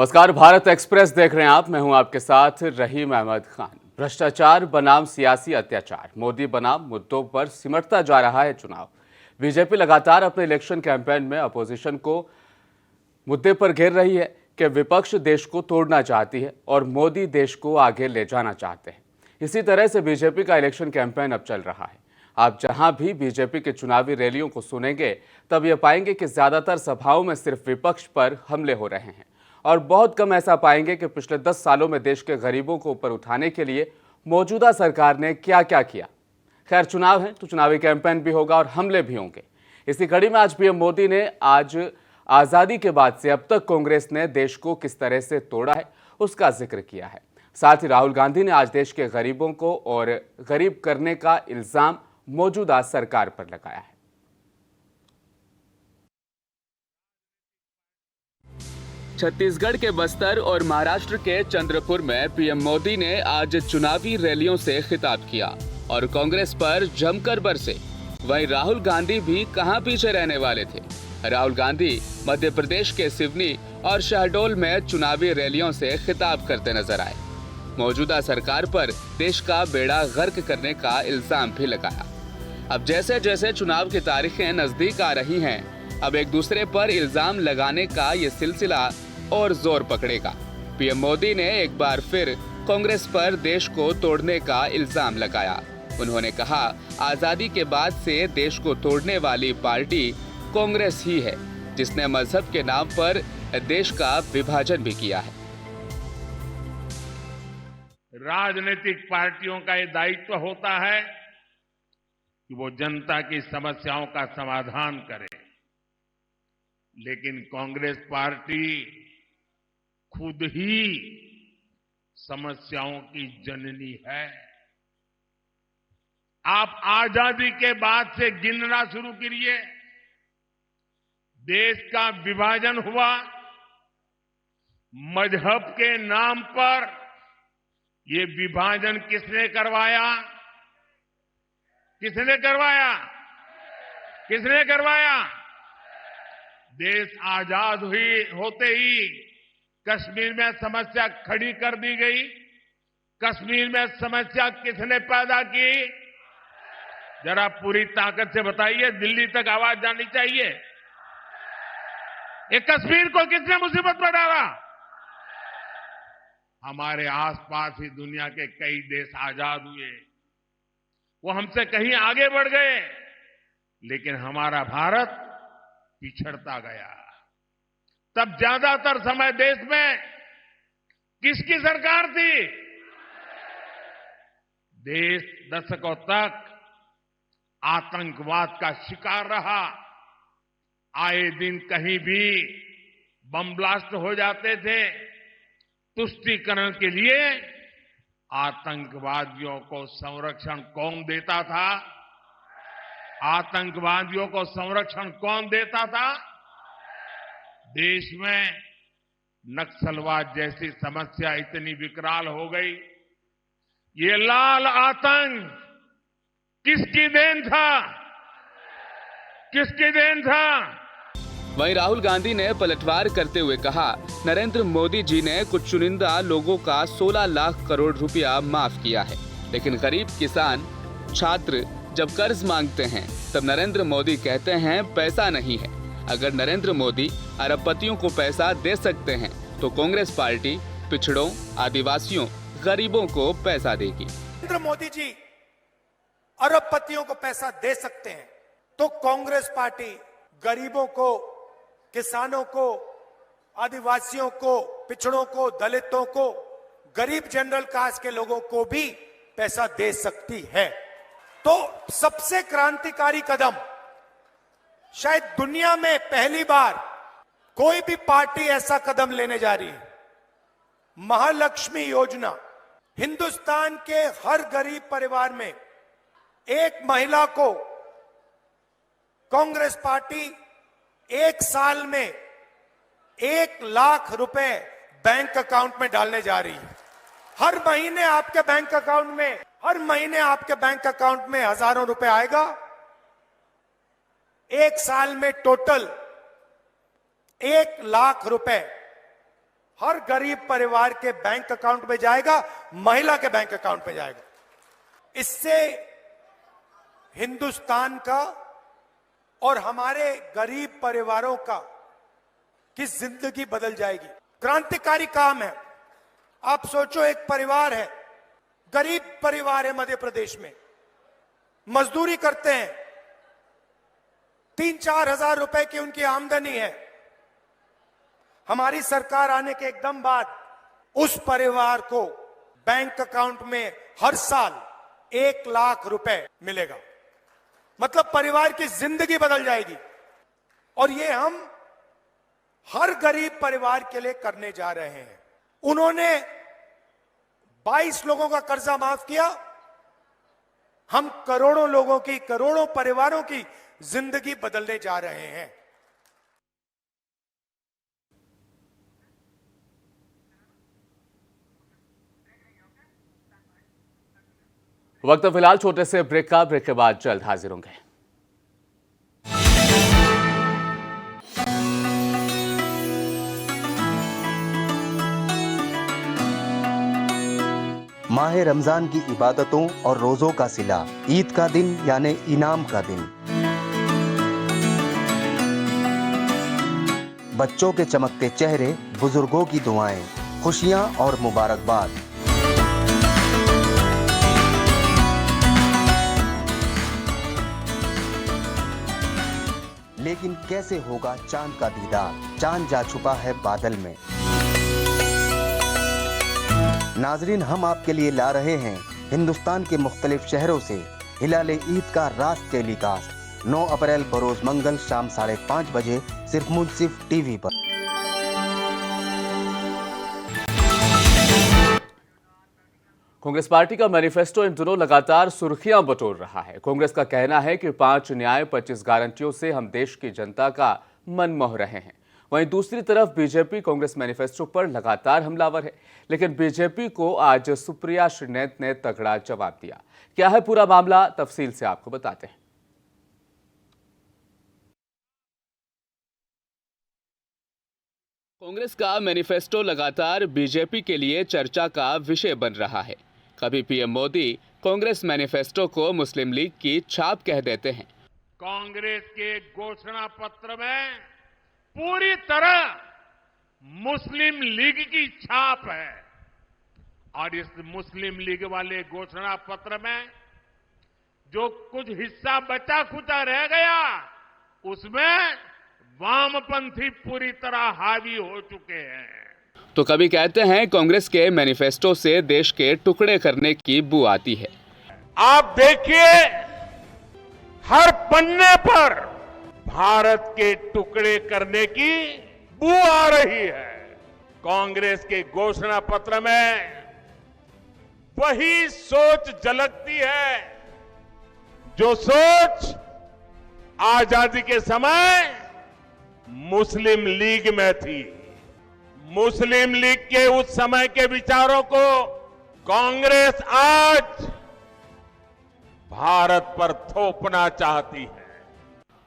नमस्कार, भारत एक्सप्रेस देख रहे हैं आप। मैं हूं आपके साथ रहीम अहमद खान। भ्रष्टाचार बनाम सियासी अत्याचार, मोदी बनाम मुद्दों पर सिमटता जा रहा है चुनाव। बीजेपी लगातार अपने इलेक्शन कैंपेन में अपोजिशन को मुद्दे पर घेर रही है कि विपक्ष देश को तोड़ना चाहती है और मोदी देश को आगे ले जाना चाहते हैं। इसी तरह से बीजेपी का इलेक्शन कैंपेन अब चल रहा है। आप जहां भी बीजेपी की चुनावी रैलियों को सुनेंगे तब ये पाएंगे कि ज्यादातर सभाओं में सिर्फ विपक्ष पर हमले हो रहे हैं और बहुत कम ऐसा पाएंगे कि पिछले 10 सालों में देश के गरीबों को ऊपर उठाने के लिए मौजूदा सरकार ने क्या क्या किया। खैर, चुनाव है तो चुनावी कैंपेन भी होगा और हमले भी होंगे। इसी कड़ी में आज पीएम मोदी ने आज आजादी के बाद से अब तक कांग्रेस ने देश को किस तरह से तोड़ा है उसका जिक्र किया है। साथ ही राहुल गांधी ने आज देश के गरीबों को और गरीब करने का इल्जाम मौजूदा सरकार पर लगाया है। छत्तीसगढ़ के बस्तर और महाराष्ट्र के चंद्रपुर में पीएम मोदी ने आज चुनावी रैलियों से खिताब किया और कांग्रेस पर जमकर बरसे। वहीं राहुल गांधी भी कहां पीछे रहने वाले थे। राहुल गांधी मध्य प्रदेश के सिवनी और शहडोल में चुनावी रैलियों से खिताब करते नजर आए। मौजूदा सरकार पर देश का बेड़ा गर्क करने का इल्जाम भी लगाया। अब जैसे जैसे चुनाव की तारीखें नजदीक आ रही हैं, अब एक दूसरे पर इल्जाम लगाने का ये सिलसिला और जोर पकड़ेगा। पीएम मोदी ने एक बार फिर कांग्रेस पर देश को तोड़ने का इल्जाम लगाया। उन्होंने कहा, आजादी के बाद से देश को तोड़ने वाली पार्टी कांग्रेस ही है, जिसने मजहब के नाम पर देश का विभाजन भी किया है। राजनीतिक पार्टियों का ये दायित्व होता है कि वो जनता की समस्याओं का समाधान करे, लेकिन कांग्रेस पार्टी खुद ही समस्याओं की जननी है। आप आजादी के बाद से गिनना शुरू करिए। देश का विभाजन हुआ, मजहब के नाम पर ये विभाजन किसने करवाया? किसने करवाया? किसने करवाया? देश आजाद होते ही कश्मीर में समस्या खड़ी कर दी गई। कश्मीर में समस्या किसने पैदा की? जरा पूरी ताकत से बताइए, दिल्ली तक आवाज जानी चाहिए। ये कश्मीर को किसने मुसीबत में डाला? हमारे आसपास ही दुनिया के कई देश आजाद हुए, वो हमसे कहीं आगे बढ़ गए, लेकिन हमारा भारत पिछड़ता गया। तब ज्यादातर समय देश में किसकी सरकार थी? देश दशकों तक आतंकवाद का शिकार रहा। आए दिन कहीं भी बम ब्लास्ट हो जाते थे। तुष्टीकरण के लिए आतंकवादियों को संरक्षण कौन देता था? आतंकवादियों को संरक्षण कौन देता था? देश में नक्सलवाद जैसी समस्या इतनी विकराल हो गई। ये लाल आतंक किसकी देन था? किसकी देन था? वहीं राहुल गांधी ने पलटवार करते हुए कहा, नरेंद्र मोदी जी ने कुछ चुनिंदा लोगों का 16 लाख करोड़ रुपया माफ किया है, लेकिन गरीब किसान, छात्र जब कर्ज मांगते हैं तब नरेंद्र मोदी कहते हैं पैसा नहीं है। अगर नरेंद्र मोदी अरबपतियों को पैसा दे सकते हैं तो कांग्रेस पार्टी पिछड़ों, आदिवासियों, गरीबों को पैसा देगी। नरेंद्र मोदी जी अरबपतियों को पैसा दे सकते हैं तो कांग्रेस पार्टी गरीबों को, किसानों को, आदिवासियों को, पिछड़ों को, दलितों को, गरीब जनरल कास्ट के लोगों को भी पैसा दे सकती है। तो सबसे क्रांतिकारी कदम, शायद दुनिया में पहली बार कोई भी पार्टी ऐसा कदम लेने जा रही है। महालक्ष्मी योजना, हिंदुस्तान के हर गरीब परिवार में एक महिला को कांग्रेस पार्टी एक साल में 1 लाख रुपए बैंक अकाउंट में डालने जा रही है। हर महीने आपके बैंक अकाउंट में हजारों रुपए आएगा। एक साल में टोटल 1 लाख रुपए हर गरीब परिवार के बैंक अकाउंट में जाएगा, महिला के बैंक अकाउंट में जाएगा। इससे हिंदुस्तान का और हमारे गरीब परिवारों का की जिंदगी बदल जाएगी। क्रांतिकारी काम है। आप सोचो, एक परिवार है, गरीब परिवार है मध्य प्रदेश में, मजदूरी करते हैं, 3-4 हजार रुपए की उनकी आमदनी है। हमारी सरकार आने के एकदम बाद उस परिवार को बैंक अकाउंट में हर साल 1 लाख रुपए मिलेगा। मतलब परिवार की जिंदगी बदल जाएगी। और ये हम हर गरीब परिवार के लिए करने जा रहे हैं। उन्होंने 22 लोगों का कर्जा माफ किया, हम करोड़ों लोगों की, करोड़ों परिवारों की जिंदगी बदलने जा रहे हैं। वक्त फिलहाल छोटे से ब्रेक का, ब्रेक के बाद जल्द हाजिर होंगे। माह रमजान की इबादतों और रोजों का सिला, ईद का दिन यानी इनाम का दिन, बच्चों के चमकते चेहरे, बुजुर्गों की दुआएं, खुशियां और मुबारकबाद। लेकिन कैसे होगा चांद का दीदार? चांद जा छुपा है बादल में। नाजरीन, हम आपके लिए ला रहे हैं हिंदुस्तान के मुख्तलिफ शहरों से हिलाल ईद का रास्त टेलीकास्ट 9 अप्रैल बरोज मंगल शाम 5:30 बजे सिर्फ मुंसिफ टीवी पर। कांग्रेस पार्टी का मैनिफेस्टो इन दिनों लगातार सुर्खियां बटोर रहा है। कांग्रेस का कहना है कि 5 न्याय 25 गारंटियों से हम देश की जनता का मन मोह रहे हैं। वहीं दूसरी तरफ बीजेपी कांग्रेस मैनिफेस्टो पर लगातार हमलावर है। लेकिन बीजेपी को आज सुप्रिया श्रीनेत ने तगड़ा जवाब दिया। क्या है पूरा मामला, तफसील से आपको बताते हैं। कांग्रेस का मैनिफेस्टो लगातार बीजेपी के लिए चर्चा का विषय बन रहा है। कभी पीएम मोदी कांग्रेस मैनिफेस्टो को मुस्लिम लीग की छाप कह देते हैं। कांग्रेस के घोषणा पत्र में पूरी तरह मुस्लिम लीग की छाप है और इस मुस्लिम लीग वाले घोषणा पत्र में जो कुछ हिस्सा बचा खुचा रह गया, उसमें वामपंथी पूरी तरह हावी हो चुके हैं। तो कभी कहते हैं कांग्रेस के मैनिफेस्टो से देश के टुकड़े करने की बू आती है। आप देखिए, हर पन्ने पर भारत के टुकड़े करने की बू आ रही है। कांग्रेस के घोषणा पत्र में वही सोच झलकती है जो सोच आजादी के समय मुस्लिम लीग में थी। मुस्लिम लीग के उस समय के विचारों को कांग्रेस आज भारत पर थोपना चाहती है।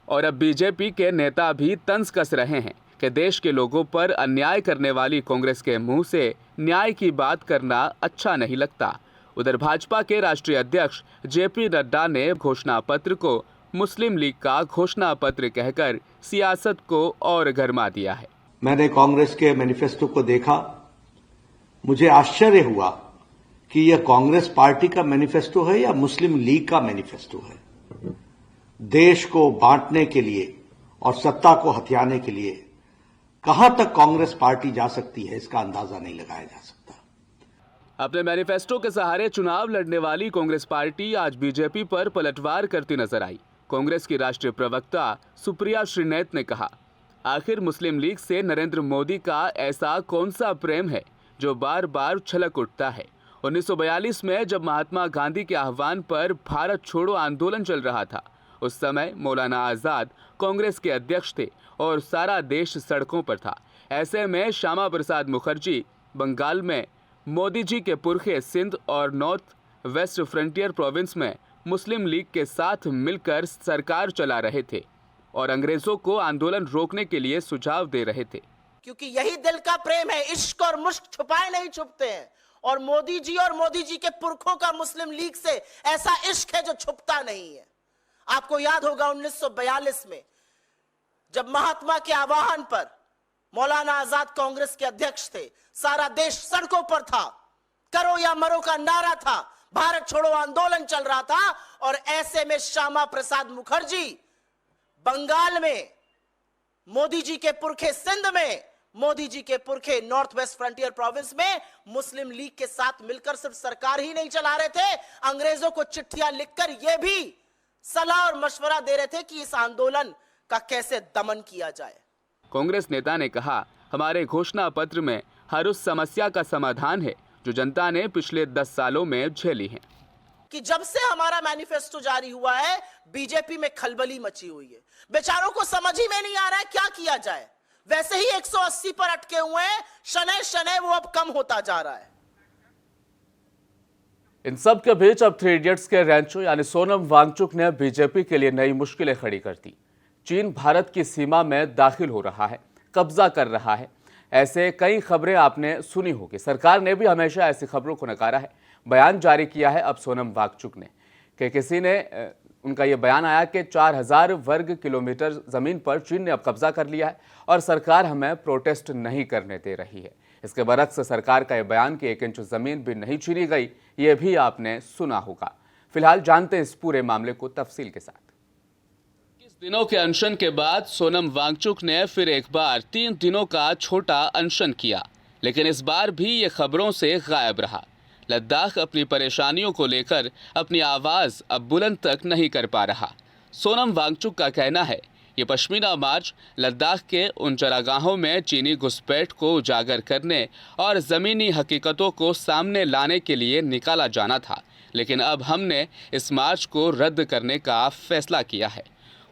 और अब बीजेपी के नेता भी तंज कस रहे हैं कि देश के लोगों पर अन्याय करने वाली कांग्रेस के मुंह से न्याय की बात करना अच्छा नहीं लगता। उधर भाजपा के राष्ट्रीय अध्यक्ष जेपी नड्डा ने घोषणा पत्र को मुस्लिम लीग का घोषणा पत्र कहकर सियासत को और गरमा दिया है। मैंने कांग्रेस के मैनिफेस्टो को देखा, मुझे आश्चर्य हुआ कि यह कांग्रेस पार्टी का मैनिफेस्टो है या मुस्लिम लीग का मैनिफेस्टो है। देश को बांटने के लिए और सत्ता को हथियाने के लिए कहां तक कांग्रेस पार्टी जा सकती है, इसका अंदाजा नहीं लगाया जा सकता। अपने मैनिफेस्टो के सहारे चुनाव लड़ने वाली कांग्रेस पार्टी आज बीजेपी पर पलटवार करती नजर आई। कांग्रेस की राष्ट्रीय प्रवक्ता सुप्रिया श्रीनेत ने कहा, आखिर मुस्लिम लीग से नरेंद्र मोदी का ऐसा कौन सा प्रेम है जो बार बार छलक उठता है। 1942 में जब महात्मा गांधी के आह्वान पर भारत छोड़ो आंदोलन चल रहा था, उस समय मौलाना आजाद कांग्रेस के अध्यक्ष थे और सारा देश सड़कों पर था। ऐसे में श्यामा प्रसाद मुखर्जी बंगाल में, मोदी जी के पुरखे सिंध और नॉर्थ वेस्ट फ्रंटियर प्रोविंस में मुस्लिम लीग के साथ मिलकर सरकार चला रहे थे और अंग्रेजों को आंदोलन रोकने के लिए सुझाव दे रहे थे। क्योंकि यही दिल का प्रेम है। इश्क और मुश्क छुपाए नहीं छुपते हैं, और मोदी जी और मोदी जी के पुरखों का मुस्लिम लीग से ऐसा इश्क है जो छुपता नहीं है। आपको याद होगा 1942 में जब महात्मा के आह्वान पर मौलाना आजाद कांग्रेस के अध्यक्ष थे, सारा देश सड़कों पर था, करो या मरो का नारा था, भारत छोड़ो आंदोलन चल रहा था, और ऐसे में श्यामा प्रसाद मुखर्जी बंगाल में, मोदी जी के पुरखे सिंध में, मोदी जी के पुरखे नॉर्थ वेस्ट फ्रंटियर प्रोविंस में मुस्लिम लीग के साथ मिलकर सिर्फ सरकार ही नहीं चला रहे थे, अंग्रेजों को चिट्ठियां लिखकर यह भी सलाह और मशवरा दे रहे थे कि इस आंदोलन का कैसे दमन किया जाए। कांग्रेस नेता ने कहा, हमारे घोषणा पत्र में हर उस समस्या का समाधान है जो जनता ने पिछले 10 सालों में झेली है। कि जब से हमारा मैनिफेस्टो जारी हुआ है, बीजेपी में खलबली मची हुई है। बेचारों को समझ ही में नहीं आ रहा है क्या किया जाए। वैसे ही 180 पर अटके हुए हैं, शनै शनै वो अब कम होता जा रहा है। इन सब के बीच अब 3 इडियट्स के रैंचो यानी सोनम वांगचुक ने बीजेपी के लिए नई मुश्किलें खड़ी कर दी। चीन भारत की सीमा में दाखिल हो रहा है, कब्जा कर रहा है, ऐसे कई खबरें आपने सुनी होगी। सरकार ने भी हमेशा ऐसी खबरों को नकारा है। बयान जारी किया है अब सोनम वांगचुक ने कि किसी ने उनका यह बयान आया कि 4000 वर्ग किलोमीटर जमीन पर चीन ने अब कब्जा कर लिया है और सरकार हमें प्रोटेस्ट नहीं करने दे रही है। इसके बरक्स सरकार का यह बयान कि 1 इंच जमीन भी नहीं छीनी गई, ये भी आपने सुना होगा। फिलहाल जानते हैं इस पूरे मामले को तफसील के साथ। इस दिनों के अनशन के बाद सोनम वांगचुक ने फिर एक बार 3 दिनों का छोटा अनशन किया, लेकिन इस बार भी ये खबरों से गायब रहा। लद्दाख अपनी परेशानियों को लेकर अपनी आवाज़ अब बुलंद तक नहीं कर पा रहा। सोनम वांगचुक का कहना है ये पश्मीना मार्च लद्दाख के उन चरागाहों में चीनी घुसपैठ को उजागर करने और ज़मीनी हकीकतों को सामने लाने के लिए निकाला जाना था, लेकिन अब हमने इस मार्च को रद्द करने का फैसला किया है।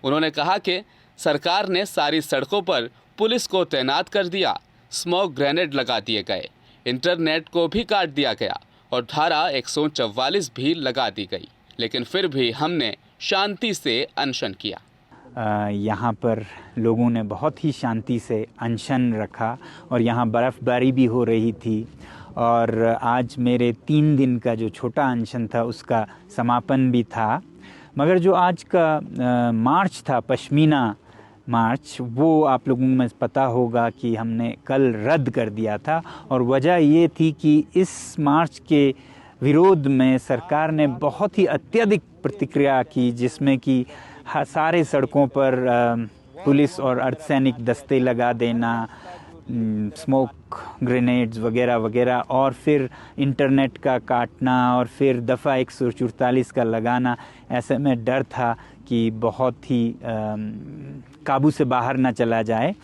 उन्होंने कहा कि सरकार ने सारी सड़कों पर पुलिस को तैनात कर दिया, स्मोक ग्रेनेड लगा दिए गए, इंटरनेट को भी काट दिया गया और धारा 144 भी लगा दी गई, लेकिन फिर भी हमने शांति से अनशन किया। यहाँ पर लोगों ने बहुत ही शांति से अनशन रखा और यहाँ बर्फ़बारी भी हो रही थी, और आज मेरे 3 दिन का जो छोटा अनशन था उसका समापन भी था। मगर जो आज का मार्च था, पश्मीना मार्च, वो आप लोगों में पता होगा कि हमने कल रद्द कर दिया था, और वजह ये थी कि इस मार्च के विरोध में सरकार ने बहुत ही अत्यधिक प्रतिक्रिया की, जिसमें कि सारे सड़कों पर पुलिस और अर्धसैनिक दस्ते लगा देना, स्मोक ग्रेनेड्स वगैरह वगैरह, और फिर इंटरनेट का काटना, और फिर दफ़ा 144 का लगाना। ऐसे में डर था कि बहुत ही काबू से बाहर ना चला जाए,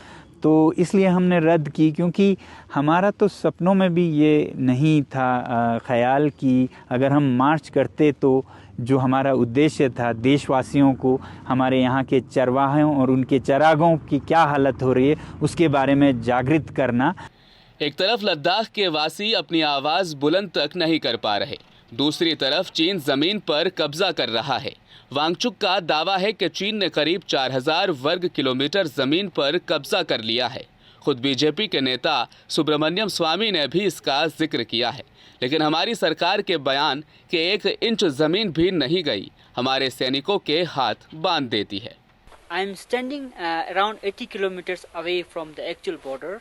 तो इसलिए हमने रद्द की। क्योंकि हमारा तो सपनों में भी ये नहीं था ख्याल कि अगर हम मार्च करते तो जो हमारा उद्देश्य था देशवासियों को, हमारे यहाँ के चरवाहों और उनके चरागाहों की क्या हालत हो रही है उसके बारे में जागृत करना। एक तरफ लद्दाख के वासी अपनी आवाज़ बुलंद तक नहीं कर पा रहे, दूसरी तरफ चीन ज़मीन पर कब्जा कर रहा है। वांगचुक का दावा है कि चीन ने करीब 4000 वर्ग किलोमीटर ज़मीन पर कब्जा कर लिया है। खुद बीजेपी के नेता सुब्रमण्यम स्वामी ने भी इसका जिक्र किया है, लेकिन हमारी सरकार के बयान कि 1 इंच ज़मीन भी नहीं गई हमारे सैनिकों के हाथ बांध देती है। I am standing around 80 kilometers away from the actual border,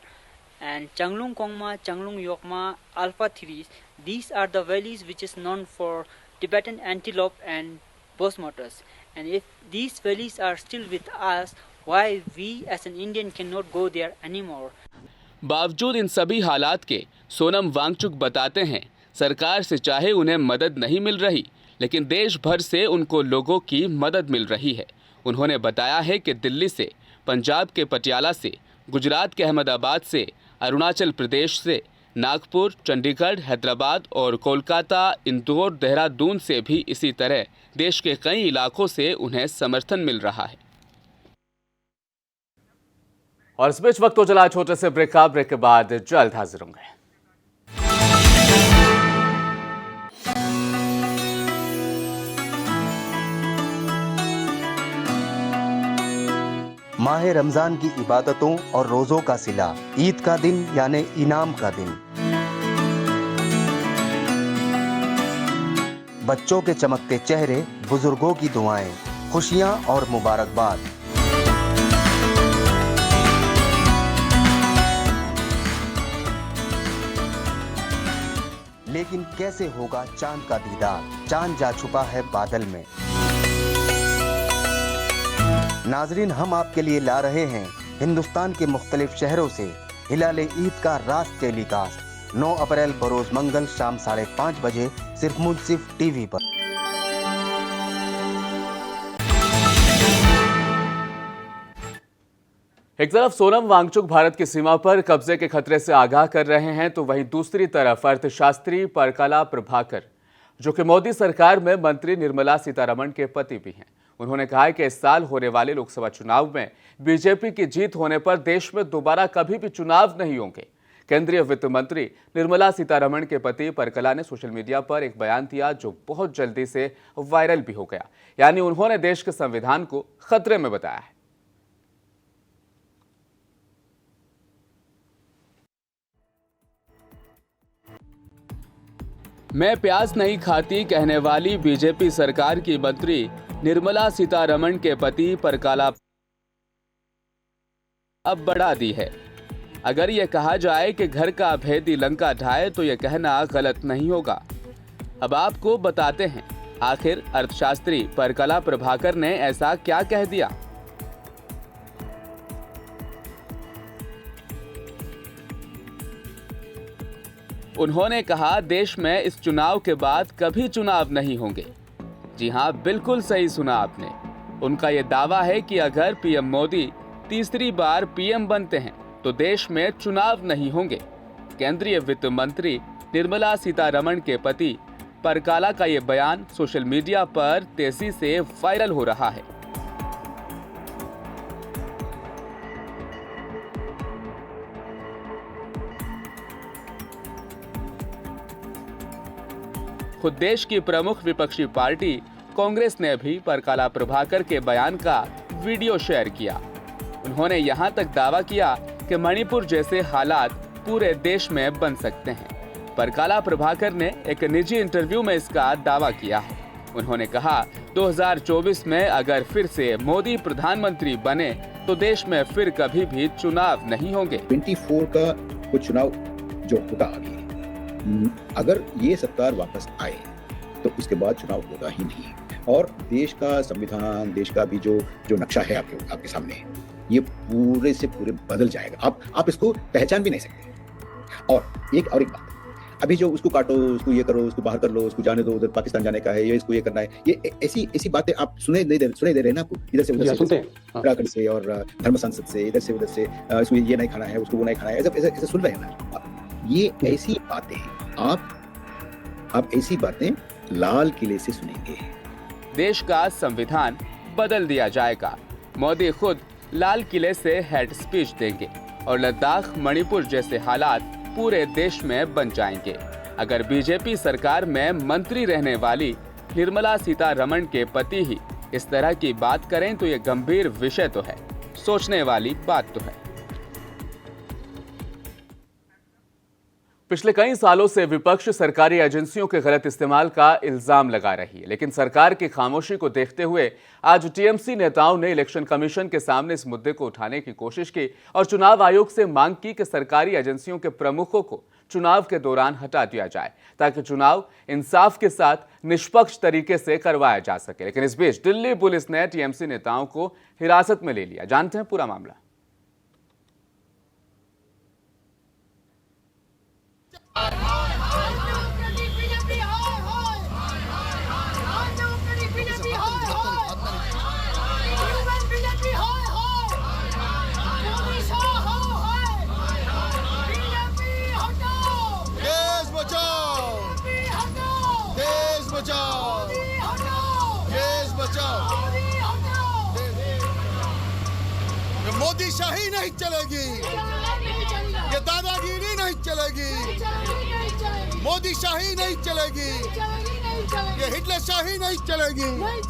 and Changlung Kongma, Changlung Yokma, Alpha 3, these are the valleys which is known for Tibetan antelope and bosmotas. And if these valleys are still with us, why we as an Indian cannot go there anymore? बावजूद इन सभी हालात के सोनम वांगचुक बताते हैं सरकार से चाहे उन्हें मदद नहीं मिल रही, लेकिन देश भर से उनको लोगों की मदद मिल रही है। उन्होंने बताया है कि दिल्ली से, पंजाब के पटियाला से, गुजरात के अहमदाबाद से, अरुणाचल प्रदेश से, नागपुर, चंडीगढ़, हैदराबाद और कोलकाता, इंदौर, देहरादून से भी इसी तरह देश के कई इलाकों से उन्हें समर्थन मिल रहा है। और इस बीच वक्त को चला छोटे से ब्रेक का। ब्रेक के बाद जल्द हाजिर होंगे। माह रमजान की इबादतों और रोजों का सिला, ईद का दिन यानी इनाम का दिन, बच्चों के चमकते चेहरे, बुजुर्गों की दुआएं, खुशियां और मुबारकबाद। लेकिन कैसे होगा चांद का दीदार? चांद जा छुपा है बादल में। नाजरीन, हम आपके लिए ला रहे हैं हिंदुस्तान के मुख्तलिफ शहरों से हिलाले ईद का रास्त टेलीकास्ट 9 अप्रैल बरोज मंगल शाम 5:30 बजे सिर्फ मुंसिफ टीवी पर। एक तरफ सोनम वांगचुक भारत की सीमा पर कब्जे के खतरे से आगाह कर रहे हैं, तो वहीं दूसरी तरफ अर्थशास्त्री परकला प्रभाकर, जो कि मोदी सरकार में मंत्री निर्मला सीतारमण के पति भी हैं, उन्होंने कहा है कि इस साल होने वाले लोकसभा चुनाव में बीजेपी की जीत होने पर देश में दोबारा कभी भी चुनाव नहीं होंगे। केंद्रीय वित्त मंत्री निर्मला सीतारमण के पति परकला ने सोशल मीडिया पर एक बयान दिया जो बहुत जल्दी से वायरल भी हो गया। यानी उन्होंने देश के संविधान को खतरे में बताया है। मैं प्याज नहीं खाती कहने वाली बीजेपी सरकार की मंत्री निर्मला सीतारमण के पति परकला अब बढ़ा दी है। अगर यह कहा जाए कि घर का भेदी लंका ढाए तो यह कहना गलत नहीं होगा। अब आपको बताते हैं आखिर अर्थशास्त्री परकला प्रभाकर ने ऐसा क्या कह दिया। उन्होंने कहा, देश में इस चुनाव के बाद कभी चुनाव नहीं होंगे। जी हां, बिल्कुल सही सुना आपने। उनका यह दावा है कि अगर पीएम मोदी तीसरी बार पीएम बनते हैं तो देश में चुनाव नहीं होंगे। केंद्रीय वित्त मंत्री निर्मला सीतारमण के पति परकला का यह बयान सोशल मीडिया पर तेजी से वायरल हो रहा है। खुद देश की प्रमुख विपक्षी पार्टी कांग्रेस ने भी परकला प्रभाकर के बयान का वीडियो शेयर किया। उन्होंने यहां तक दावा किया कि मणिपुर जैसे हालात पूरे देश में बन सकते हैं। परकला प्रभाकर ने एक निजी इंटरव्यू में इसका दावा किया है। उन्होंने कहा, 2024 में अगर फिर से मोदी प्रधानमंत्री बने तो देश में फिर कभी भी चुनाव नहीं होंगे। 24 का कुछ चुनाव जो होगा आगे, अगर ये सरकार वापस आए तो उसके बाद चुनाव होगा ही नहीं। और देश का संविधान, देश का भी जो नक्शा है आपके सामने, ये पूरे से पूरे बदल जाएगा। आप इसको पहचान भी नहीं सकते। और एक बात, अभी जो उसको काटो, उसको ये करो, उसको बाहर कर लो, उसको जाने दो, उधर पाकिस्तान जाने का है, ये इसको ये करना है, ये ऐसी बातें आप सुने दे रहे हैं ना आपको, इधर से उधर से, उत्तराखंड से और धर्म संसद से, इधर से उधर से, इसको ये नहीं खाना है, उसको वो नहीं खाना है, ऐसा सुन रहे हैं ना। ये ऐसी बातें आप ऐसी बातें लाल किले से सुनेंगे। देश का संविधान बदल दिया जाएगा। मोदी खुद लाल किले से हेड स्पीच देंगे और लद्दाख, मणिपुर जैसे हालात पूरे देश में बन जाएंगे। अगर बीजेपी सरकार में मंत्री रहने वाली निर्मला सीतारमण के पति ही इस तरह की बात करें तो ये गंभीर विषय तो है, सोचने वाली बात तो है। पिछले कई सालों से विपक्ष सरकारी एजेंसियों के गलत इस्तेमाल का इल्जाम लगा रही है, लेकिन सरकार की खामोशी को देखते हुए आज टीएमसी नेताओं ने इलेक्शन कमीशन के सामने इस मुद्दे को उठाने की कोशिश की और चुनाव आयोग से मांग की कि सरकारी एजेंसियों के प्रमुखों को चुनाव के दौरान हटा दिया जाए ताकि चुनाव इंसाफ के साथ निष्पक्ष तरीके से करवाया जा सके। लेकिन इस बीच दिल्ली पुलिस ने टीएमसी नेताओं को हिरासत में ले लिया। जानते हैं पूरा मामला। मोदी शाही नहीं चलेगी, ये दादागिरी नहीं चलेगी, मोदी शाही नहीं चलेगी, ये हिटलर शाही नहीं चलेगी, मोदी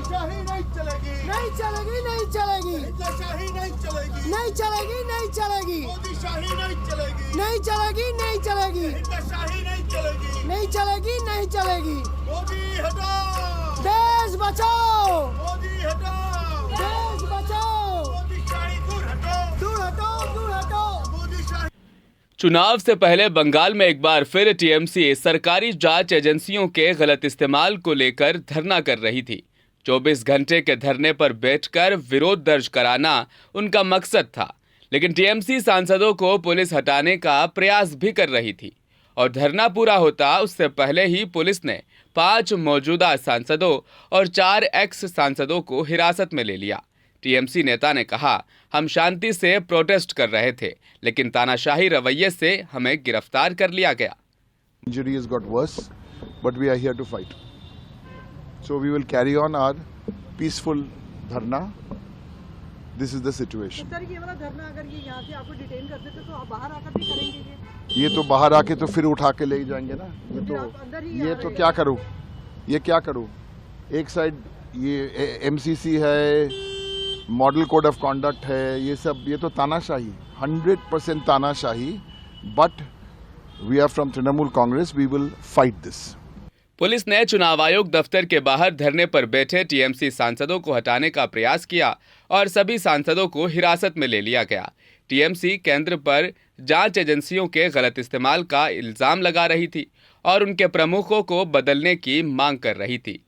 शाही नहीं चलेगी। नहीं चलेगी, नहीं चलेगी, हिंदुस्तानी नहीं चलेगी, नहीं चलेगी, नहीं चलेगी, मोदीशाही नहीं चलेगी, नहीं चलेगी, नहीं चलेगी, हिंदुस्तानी नहीं चलेगी, नहीं चलेगी, नहीं चलेगी, मोदी हटाओ, देश बचाओ, मोदी हटाओ, देश बचाओ, मोदीशाही दूर हटाओ, दूर हटाओ, दूर हटाओ, मोदीशाही। चुनाव से पहले बंगाल में एक बार फिर टीएमसी सरकारी जांच एजेंसियों के गलत इस्तेमाल को लेकर धरना कर रही थी। 24 घंटे के धरने पर बैठकर विरोध दर्ज कराना उनका मकसद था, लेकिन टीएमसी सांसदों को पुलिस हटाने का प्रयास भी कर रही थी और धरना पूरा होता उससे पहले ही पुलिस ने 5 मौजूदा सांसदों और 4 एक्स सांसदों को हिरासत में ले लिया। टीएमसी नेता ने कहा, हम शांति से प्रोटेस्ट कर रहे थे, लेकिन तानाशाही रवैये से हमें गिरफ्तार कर लिया गया। Injury has got worse, but we are here to fight. So we will carry on our peaceful dharna. This is the situation. Sir ये वाला धरना अगर ये यहाँ से आपको डिटेन कर देते तो आप बाहर आकर भी करेंगे ये तो बाहर आके तो फिर उठा के ले जाएंगे ना। ये तो क्या करूँ, ये क्या करूँ? एक साइड ये एमसीसी है, मॉडल कोड ऑफ कॉन्डक्ट है, ये सब, ये तो तानाशाही, 100% तानाशाही। But we are from Trinamool Congress, we will fight this. Police ने चुनाव आयोग दफ्तर के बाहर धरने पर बैठे टीएमसी सांसदों को हटाने का प्रयास किया और सभी सांसदों को हिरासत में ले लिया गया। टीएमसी केंद्र पर जांच एजेंसियों के गलत इस्तेमाल का इल्जाम लगा रही थी और उनके प्रमुखों को बदलने की मांग कर रही थी।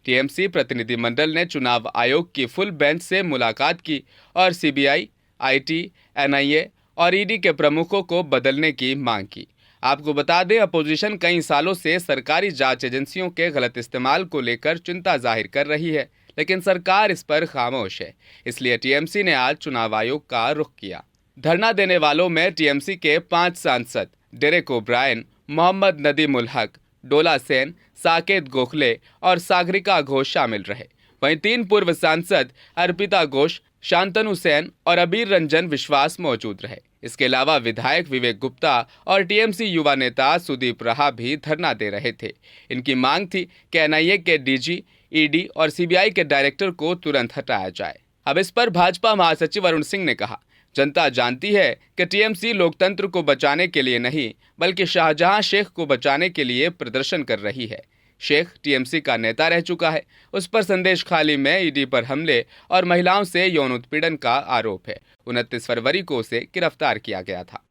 टीएमसी प्रतिनिधिमंडल ने चुनाव आयोग की फुल बेंच से मुलाकात की और सीबीआई, आईटी, एनआईए और ईडी के प्रमुखों को बदलने की मांग की। आपको बता दें, अपोजिशन कई सालों से सरकारी जांच एजेंसियों के गलत इस्तेमाल को लेकर चिंता जाहिर कर रही है, लेकिन सरकार इस पर खामोश है। इसलिए टीएमसी ने आज चुनाव आयोग का रुख किया। धरना देने वालों में टीएमसी के 5 सांसद डेरेक ओब्रायन, मोहम्मद नदीम उल हक, डोला सेन, साकेत गोखले और सागरिका घोष शामिल रहे। वहीं 3 पूर्व सांसद अर्पिता घोष, शांतनु सेन और अबीर रंजन विश्वास मौजूद रहे। इसके अलावा विधायक विवेक गुप्ता और टीएमसी युवा नेता सुदीप रहा भी धरना दे रहे थे। इनकी मांग थी कि एनआईए के डीजी, ईडी और सीबीआई के डायरेक्टर को तुरंत हटाया जाए। अब इस पर भाजपा महासचिव अरुण सिंह ने कहा, जनता जानती है कि टीएमसी लोकतंत्र को बचाने के लिए नहीं, बल्कि शाहजहां शेख को बचाने के लिए प्रदर्शन कर रही है। शेख टीएमसी का नेता रह चुका है। उस पर संदेश खाली में ईडी पर हमले और महिलाओं से यौन उत्पीड़न का आरोप है। 29 फरवरी को उसे गिरफ्तार किया गया था।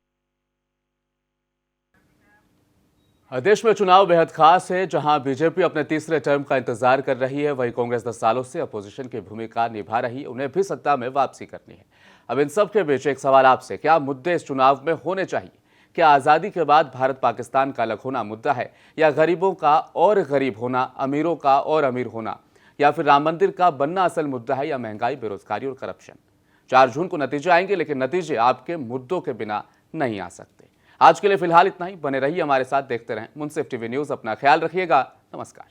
देश में चुनाव बेहद खास है। जहां बीजेपी अपने तीसरे टर्म का इंतजार कर रही है, वहीं कांग्रेस 10 सालों से अपोजिशन की भूमिका निभा रही, उन्हें भी सत्ता में वापसी करनी है। अब इन सब के बीच एक सवाल आपसे, क्या मुद्दे इस चुनाव में होने चाहिए? क्या आज़ादी के बाद भारत पाकिस्तान का अलग होना मुद्दा है, या गरीबों का और गरीब होना, अमीरों का और अमीर होना, या फिर राम मंदिर का बनना असल मुद्दा है, या महंगाई, बेरोजगारी और करप्शन? 4 जून को नतीजे आएंगे, लेकिन नतीजे आपके मुद्दों के बिना नहीं आ सकते। आज के लिए फिलहाल इतना ही। बने रहिए हमारे साथ, देखते रहें मुंसिफ टीवी न्यूज़। अपना ख्याल रखिएगा। नमस्कार।